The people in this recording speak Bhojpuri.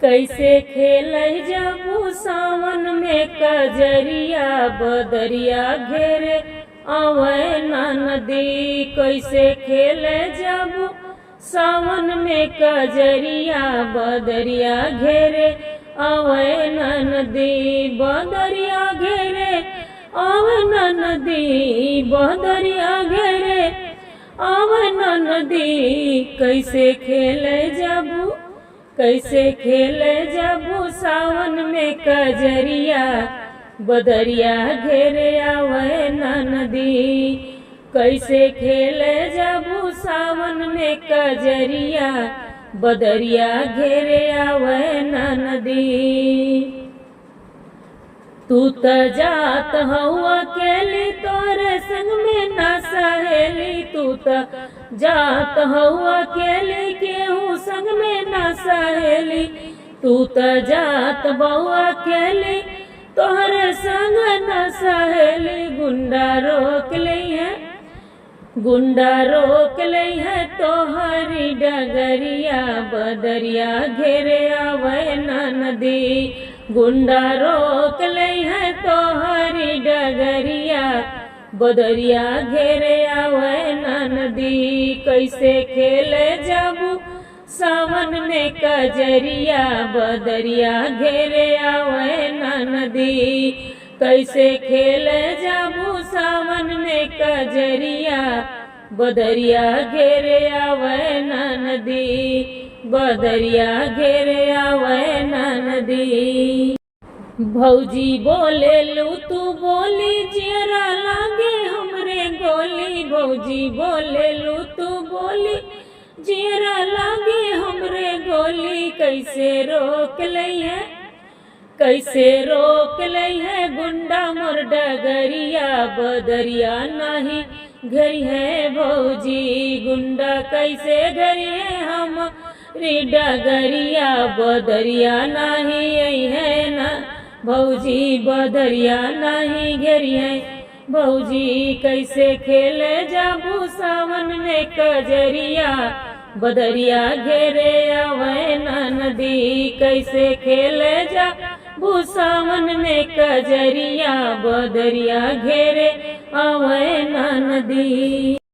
कैसे खेलै जाबू सावन में कजरिया बदरिया घेरे आवे ना नदी। कैसे खेलै जाबू सावन में कजरिया बदरिया घेरे आवे ना नदी। बदरिया घेरे आवे ना नदी, बदरिया घेरे आवे ना नदी। कैसे खेलै जाबू, कैसे खेले जाबू सावन में कजरिया बदरिया घेरे आवे ना नदी। कैसे खेले जाबू सावन में कजरिया बदरिया घेरे आवे ना नदी। तू त जात हवा अकेली तोरे संग में ना सहेली। तू त जात हवा अकेली केहू संग में ना सहेली। तू त जात बउआ अकेली तोहरे संग ना सहेली। गुंडा रोक लई है, गुंडा रोक लई है तोहरी डगरिया बदरिया घेरे आवे ना नदी। गुंडा रोक लई है तोहरी डगरिया बदरिया घेरे आवे ना नदी। कैसे खेले जाबू सावन में कजरिया बदरिया घेरे आवे ना नदी। कैसे खेले जाबू सावन में कजरिया बदरिया घेरे आवे ना नदी। बदरिया घेरे आवे ना नदी। भौजी बोले लू तू बोली जियरा लागे हमरे गोली। भौजी बोले लू तू बोली जियरा लागे हमरे गोली। कैसे रोक लई है, कैसे रोक लई है गुंडा मोर डगरिया बदरिया नाही घरी है भौजी। गुंडा कैसे घरी है हम री डगरिया बदरिया नाही आई है ना भौजी। बदरिया नाही घेरी है भौजी। कैसे खेले जाबू सावन में कजरिया बदरिया घेरे आवे ना नदी। कैसे खेले जाबू सावन में कजरिया बदरिया घेरे आवे ना नदी।